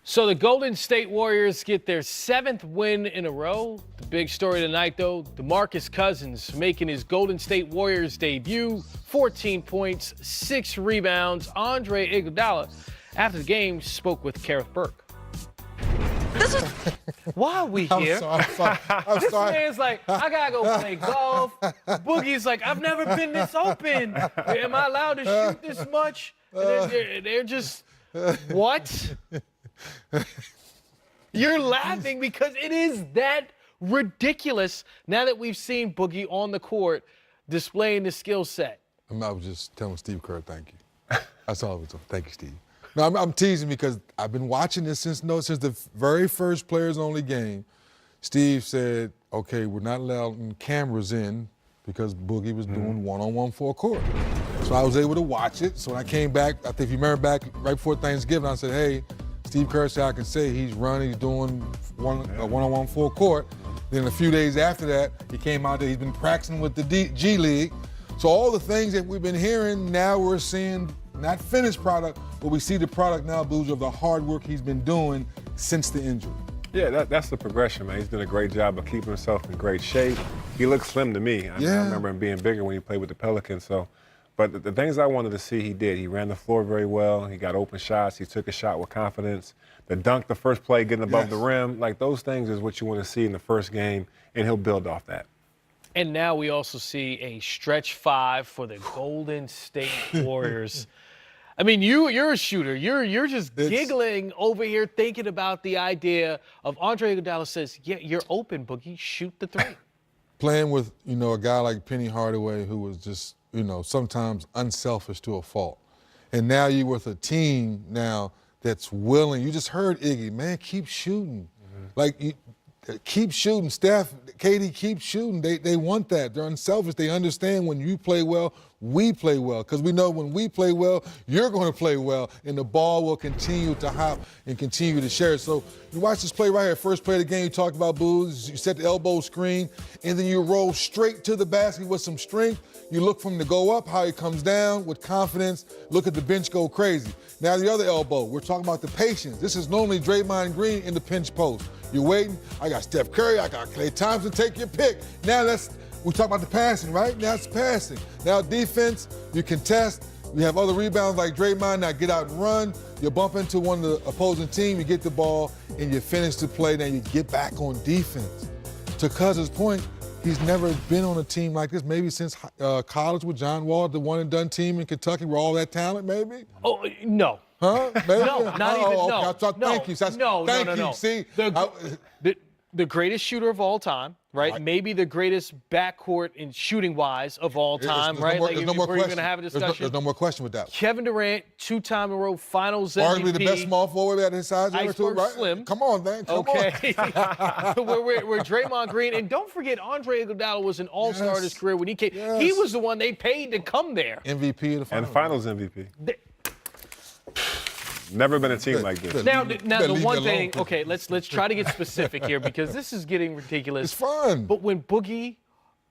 So the Golden State Warriors get their 7th win in a row. The big story tonight, though, DeMarcus Cousins making his Golden State Warriors debut. 14 points, 6 rebounds. Andre Iguodala, after the game, spoke with Kareth Burke. Why are we here? I'm sorry. This man's like, I gotta go play golf. Boogie's like, I've never been this open. Am I allowed to shoot this much? And they're just, what? You're laughing because it is that ridiculous now that we've seen Boogie on the court displaying the skill set. I was just telling Steve Kerr, thank you. That's all I was doing. Thank you, Steve. No, I'm teasing because I've been watching this since the very first players-only game. Steve said, okay, we're not allowing cameras in because Boogie was doing one-on-one full court. So I was able to watch it. So when I came back, I think if you remember back right before Thanksgiving, I said, hey, Steve Kerr said I can say he's running, he's doing one-on-one full court. Then a few days after that, he came out there, he's been practicing with the G League. So all the things that we've been hearing, now we're seeing not finished product, but we see the product now, Boozer, of the hard work he's been doing since the injury. Yeah, that's the progression, man. He's done a great job of keeping himself in great shape. He looks slim to me. I remember him being bigger when he played with the Pelicans. But the things I wanted to see, he did. He ran the floor very well. He got open shots. He took a shot with confidence. The dunk, the first play, getting above the rim, like those things is what you want to see in the first game, and he'll build off that. And now we also see a stretch 5 for the Golden State Warriors. I mean, you're a shooter. You're just giggling over here thinking about the idea of Andre Iguodala says, yeah, you're open, Boogie. Shoot the 3. Playing with, a guy like Penny Hardaway who was just, sometimes unselfish to a fault. And now you're with a team now that's willing. You just heard Iggy, man, keep shooting. Keep shooting. Steph, Katie, keep shooting. They want that. They're unselfish. They understand when you play well, we play well. Because we know when we play well, you're going to play well. And the ball will continue to hop and continue to share. So you watch this play right here. First play of the game, you talked about Booz. You set the elbow screen, and then you roll straight to the basket with some strength. You look for him to go up, how he comes down with confidence. Look at the bench go crazy. Now the other elbow, we're talking about the patience. This is normally Draymond Green in the pinch post. You're waiting. I got Steph Curry. I got Klay Thompson. Take your pick. Now we talk about the passing, right? Now it's passing. Now defense, you contest. You have other rebounds like Draymond. Now get out and run. You bump into one of the opposing team. You get the ball, and you finish the play. Now you get back on defense. To Cousins' point, he's never been on a team like this, maybe since college with John Wall, the one-and-done team in Kentucky with all that talent, maybe? Oh, no. Huh? Maybe? No, not even, no. Okay. Thank you. No. See? The greatest shooter of all time, right? Maybe the greatest backcourt in shooting-wise of all time, right? There's no more we're question. going to have a discussion. There's no more question with that. Kevin Durant, 2-time in a row Finals MVP. Arguably the best small forward at his size. Iceberg right? Slim. Come on, man. Come on. we're Draymond Green. And don't forget, Andre Iguodala was an all-star in his career when he came. Yes. He was the one they paid to come there. MVP of the Finals MVP. Never been a team like this. Now the one thing, okay, let's try to get specific here because this is getting ridiculous. It's fun. But when Boogie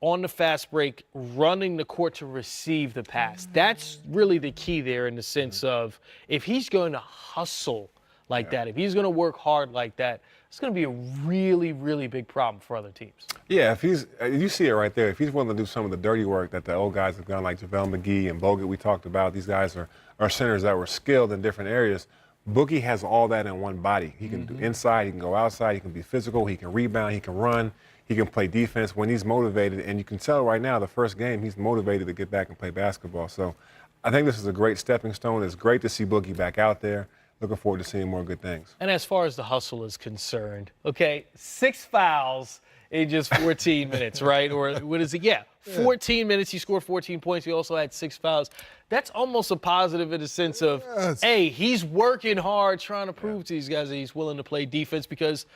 on the fast break running the court to receive the pass, that's really the key there in the sense of if he's going to hustle like that, if he's going to work hard like that, it's going to be a really, really big problem for other teams. Yeah, you see it right there. If he's willing to do some of the dirty work that the old guys have done, like JaVale McGee and Bogut we talked about, these guys are centers that were skilled in different areas. Boogie has all that in one body. He can do inside, he can go outside, he can be physical, he can rebound, he can run, he can play defense when he's motivated. And you can tell right now, the first game, he's motivated to get back and play basketball. So I think this is a great stepping stone. It's great to see Boogie back out there. Looking forward to seeing more good things. And as far as the hustle is concerned, okay, 6 fouls in just 14 minutes, right? Or what is it? Yeah, 14 minutes. He scored 14 points. He also had 6 fouls. That's almost a positive in the sense of, hey, he's working hard trying to prove to these guys that he's willing to play defense because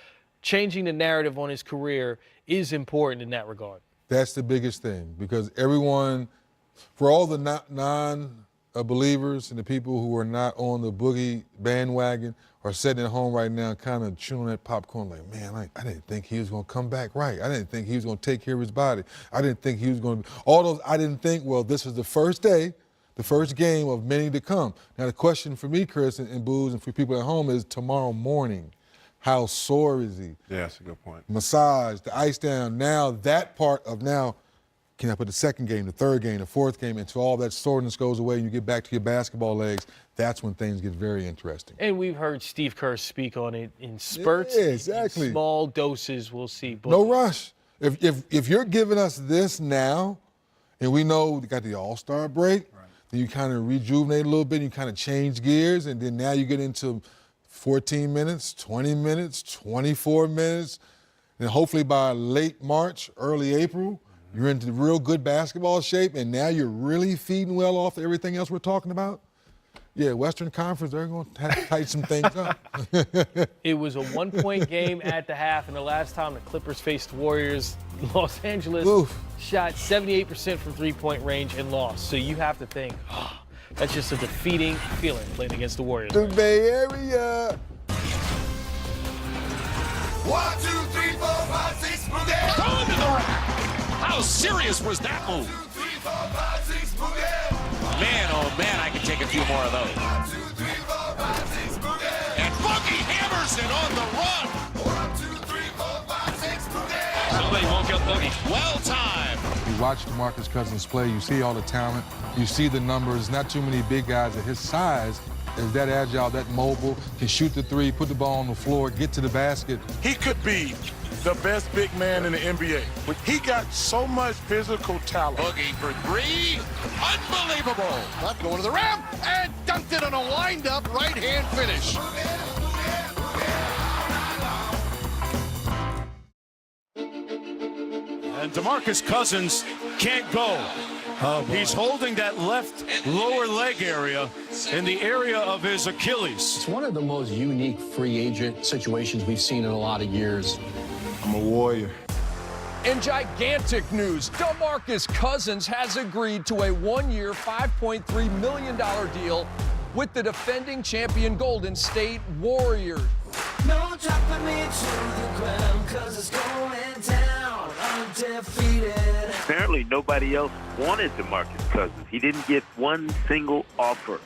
changing the narrative on his career is important in that regard. That's the biggest thing because everyone, for all the non-believers and the people who are not on the Boogie bandwagon are sitting at home right now kind of chewing that popcorn like, man, I didn't think he was going to come back right. I didn't think he was going to take care of his body. I didn't think he was going to – all those I didn't think, well, this was the first day. The first game of many to come. Now, the question for me, Chris, and Booze, and for people at home is tomorrow morning. How sore is he? Yeah, that's a good point. Massage, the ice down. Now, that part of now, can I put the second game, the third game, the fourth game, until all that soreness goes away and you get back to your basketball legs? That's when things get very interesting. And we've heard Steve Kerr speak on it in spurts. Yeah, exactly. In small doses, we'll see. No rush. If you're giving us this now, and we know we got the All-Star break, then you kind of rejuvenate a little bit, you kind of change gears, and then now you get into 14 minutes, 20 minutes, 24 minutes, and hopefully by late March, early April, you're into real good basketball shape, and now you're really feeding well off everything else we're talking about. Yeah, Western Conference, they're going to have to tighten some things up. It was a one-point game at the half, and the last time the Clippers faced the Warriors, Los Angeles shot 78% from three-point range and lost. So you have to think, that's just a defeating feeling playing against the Warriors. The Bay Area. 1, 2, 3, 4, 5, 6, boogie. Throw into the rack. How serious was that move? 1, 2, 3, 4, 5, 6, boogie. Man, oh man, I can take a few more of those. 1, 2, 3, 4, 5, 6, boogie. And Boogie hammers it on the run. 1, 2, 3, 4, 5, 6, boogie. Somebody woke up Boogie. Well timed. You watch DeMarcus Cousins play, you see all the talent, you see the numbers. Not too many big guys at his size is that agile, that mobile, can shoot the three, put the ball on the floor, get to the basket. He could be the best big man in the NBA. He got so much physical talent. Boogie for three. Unbelievable. Left going to the rim and dunked it on a wind-up right-hand finish. And DeMarcus Cousins can't go. He's holding that left lower leg area in the area of his Achilles. It's one of the most unique free agent situations we've seen in a lot of years. I'm a warrior. In gigantic news, DeMarcus Cousins has agreed to a one-year, $5.3 million deal with the defending champion Golden State Warriors. No dropping me to the ground, 'cause it's going down, undefeated. Apparently nobody else wanted DeMarcus Cousins. He didn't get one single offer.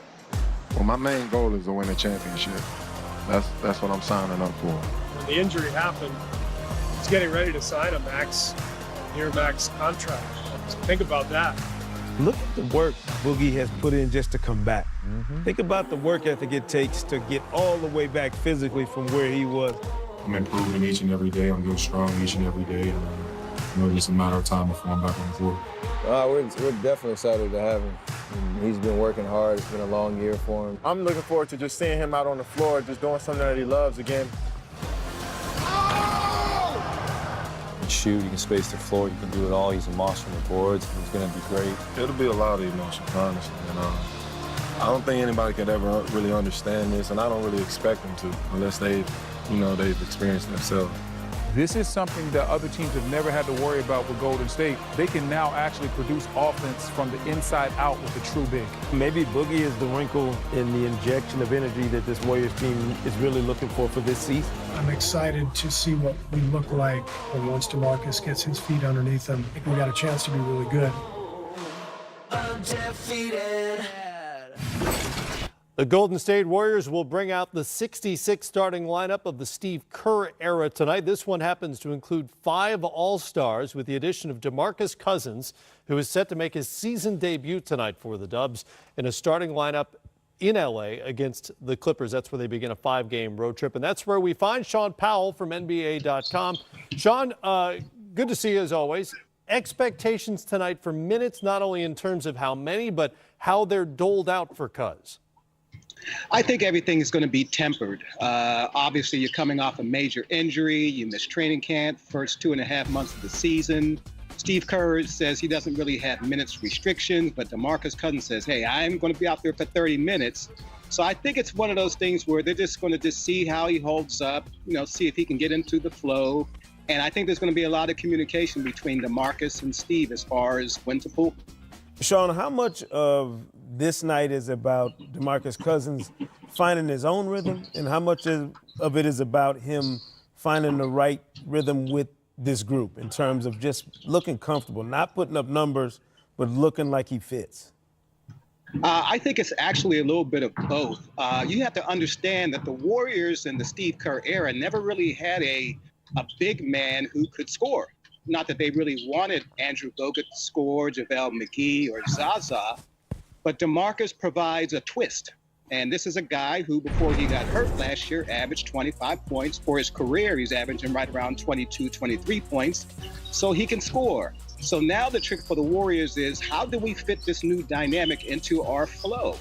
Well, my main goal is to win a championship. That's what I'm signing up for. When the injury happened, he's getting ready to sign a near-max contract. So think about that. Look at the work Boogie has put in just to come back. Think about the work ethic it takes to get all the way back physically from where he was. I'm improving each and every day. I'm getting strong each and every day. It's just a matter of time before I'm back on the floor. We're definitely excited to have him. He's been working hard. It's been a long year for him. I'm looking forward to just seeing him out on the floor, just doing something that he loves again. You can shoot, you can space the floor, you can do it all. He's a monster on the boards. He's going to be great. It'll be a lot of emotion, honestly. I don't think anybody could ever really understand this, and I don't really expect them to unless they've experienced it themselves. This is something that other teams have never had to worry about with Golden State. They can now actually produce offense from the inside out with a true big. Maybe Boogie is the wrinkle in the injection of energy that this Warriors team is really looking for this season. I'm excited to see what we look like when once DeMarcus gets his feet underneath him. I think we got a chance to be really good. Undefeated. The Golden State Warriors will bring out the 66 starting lineup of the Steve Kerr era tonight. This one happens to include 5 All-Stars with the addition of DeMarcus Cousins, who is set to make his season debut tonight for the Dubs in a starting lineup in L.A. against the Clippers. That's where they begin a 5-game road trip, and that's where we find Sean Powell from NBA.com. Sean, good to see you as always. Expectations tonight for minutes, not only in terms of how many, but how they're doled out for Cuz. I think everything is going to be tempered. Obviously, you're coming off a major injury. You missed training camp, first 2.5 months of the season. Steve Kerr says he doesn't really have minutes restrictions, but DeMarcus Cousins says, hey, I'm going to be out there for 30 minutes. So I think it's one of those things where they're just going to see how he holds up, see if he can get into the flow. And I think there's going to be a lot of communication between DeMarcus and Steve as far as when to pull. Sean, how much of this night is about DeMarcus Cousins finding his own rhythm, and how much of it is about him finding the right rhythm with this group in terms of just looking comfortable, not putting up numbers, but looking like he fits? I think it's actually a little bit of both. You have to understand that the Warriors in the Steve Kerr era never really had a big man who could score. Not that they really wanted Andrew Bogut to score, JaVale McGee, or Zaza, but DeMarcus provides a twist. And this is a guy who, before he got hurt last year, averaged 25 points. For his career, he's averaging right around 22, 23 points. So he can score. So now the trick for the Warriors is, how do we fit this new dynamic into our flow?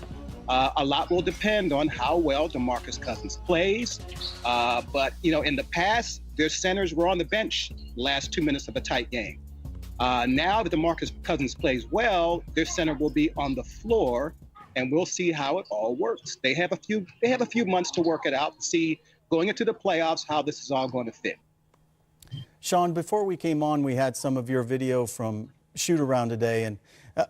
A lot will depend on how well DeMarcus Cousins plays. But, in the past, their centers were on the bench the last 2 minutes of a tight game. Now that DeMarcus Cousins plays well, their center will be on the floor, and we'll see how it all works. They have a few months to work it out, see going into the playoffs how this is all going to fit. Sean, before we came on, we had some of your video from shoot-around today, and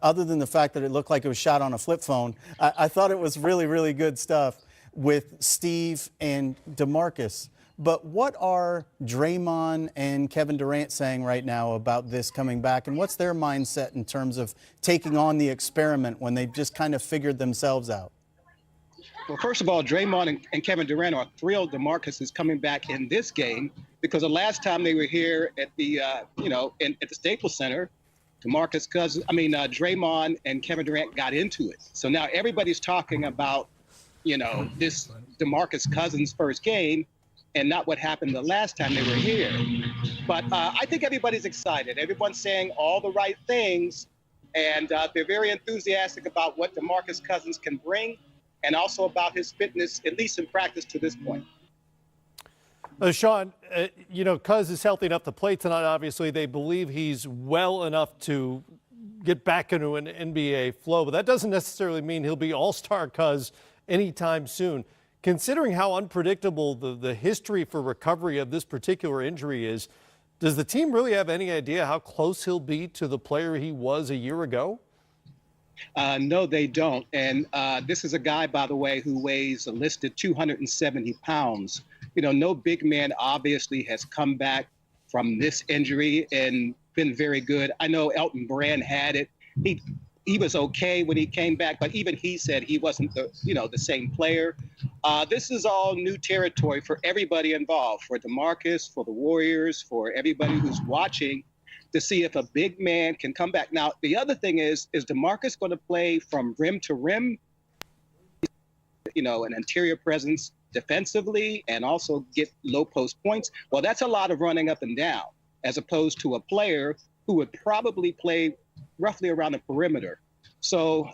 other than the fact that it looked like it was shot on a flip phone, I thought it was really, really good stuff with Steve and DeMarcus. But what are Draymond and Kevin Durant saying right now about this coming back, and what's their mindset in terms of taking on the experiment when they've just kind of figured themselves out? Well, first of all, Draymond and Kevin Durant are thrilled DeMarcus is coming back in this game, because the last time they were here at the, at the Staples Center, Draymond and Kevin Durant got into it. So now everybody's talking about, this DeMarcus Cousins first game, and not what happened the last time they were here. But I think everybody's excited. Everyone's saying all the right things, and they're very enthusiastic about what DeMarcus Cousins can bring, and also about his fitness, at least in practice to this point. Sean, Cuz is healthy enough to play tonight. Obviously, they believe he's well enough to get back into an NBA flow, but that doesn't necessarily mean he'll be all-star Cuz anytime soon. Considering how unpredictable the history for recovery of this particular injury is, does the team really have any idea how close he'll be to the player he was a year ago? No, they don't. And this is a guy, by the way, who weighs a listed 270 pounds. No big man obviously has come back from this injury and been very good. I know Elton Brand had it. He was okay when he came back, but even he said he wasn't the same player. This is all new territory for everybody involved, for DeMarcus, for the Warriors, for everybody who's watching, to see if a big man can come back. Now, the other thing is DeMarcus going to play from rim to rim? An interior presence defensively and also get low post points. Well, that's a lot of running up and down, as opposed to a player who would probably play roughly around the perimeter. So,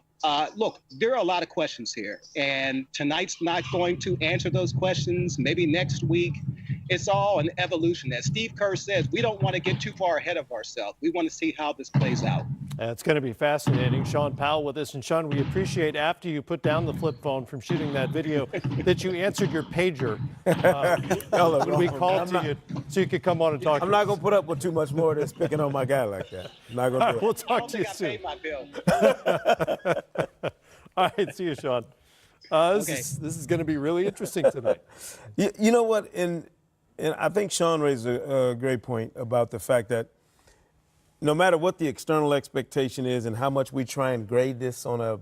look, there are a lot of questions here, and tonight's not going to answer those questions. Maybe next week. It's all an evolution. As Steve Kerr says, we don't want to get too far ahead of ourselves. We want to see how this plays out. It's going to be fascinating. Sean Powell with us. And Sean, we appreciate, after you put down the flip phone from shooting that video, that you answered your pager when we called to you so you could come on and talk. I'm not going to put up with too much more than speaking on my guy like that. I'm not going to do it. We'll talk to you soon. I paid my bill. All right, see you, Sean. This is going to be really interesting tonight. You know what? And I think Sean raised a great point about the fact that no matter what the external expectation is and how much we try and grade this on a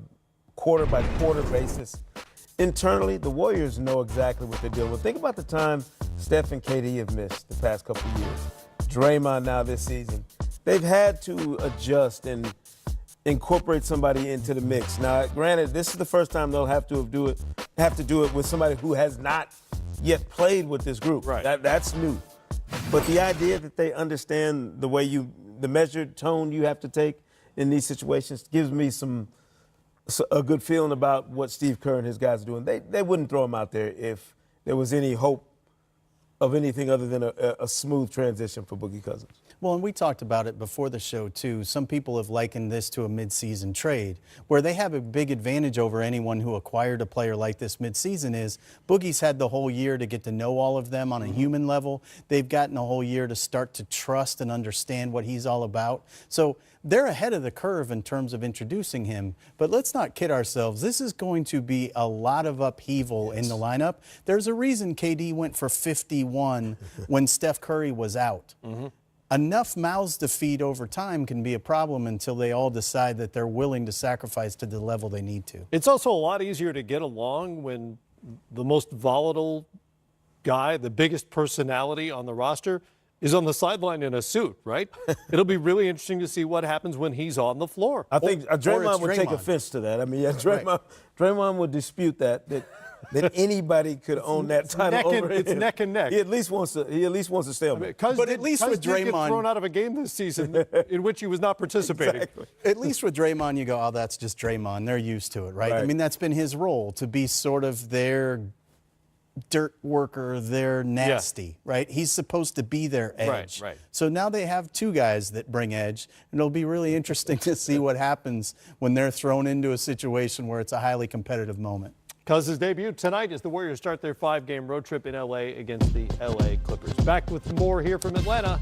quarter-by-quarter basis, internally, the Warriors know exactly what they're dealing with. Think about the time Steph and KD have missed the past couple of years. Draymond now this season. They've had to adjust and incorporate somebody into the mix. Now, granted, this is the first time they'll have to do it with somebody who has not yet played with this group. Right. That's new. But the idea that they understand the measured tone you have to take in these situations gives me a good feeling about what Steve Kerr and his guys are doing. They wouldn't throw him out there if there was any hope of anything other than a smooth transition for Boogie Cousins. Well, and we talked about it before the show, too. Some people have likened this to a midseason trade, where they have a big advantage over anyone who acquired a player like this midseason. Is Boogie's had the whole year to get to know all of them on a human level. They've gotten a whole year to start to trust and understand what he's all about. So they're ahead of the curve in terms of introducing him. But let's not kid ourselves. This is going to be a lot of upheaval in the lineup. There's a reason KD went for 51 when Steph Curry was out. enough mouths to feed over time can be a problem until they all decide that they're willing to sacrifice to the level they need to. It's also a lot easier to get along when the most volatile guy, the biggest personality on the roster, is on the sideline in a suit, right? It'll be really interesting to see what happens when he's on the floor. I think Draymond would take offense to that. I mean, Draymond would dispute that anybody could own that title over him. It's neck and neck. He at least wants to stay on. But at least with Draymond, get Draymond, thrown out of a game this season in which he was not participating. Exactly. At least with Draymond, you go, oh, that's just Draymond. They're used to it, right? I mean, that's been his role, to be sort of their dirt worker, they're nasty, right? He's supposed to be their edge. Right. So now they have two guys that bring edge, and it'll be really interesting to see what happens when they're thrown into a situation where it's a highly competitive moment. Cousins' debut tonight as the Warriors start their 5-game road trip in L.A. against the L.A. Clippers. Back with more here from Atlanta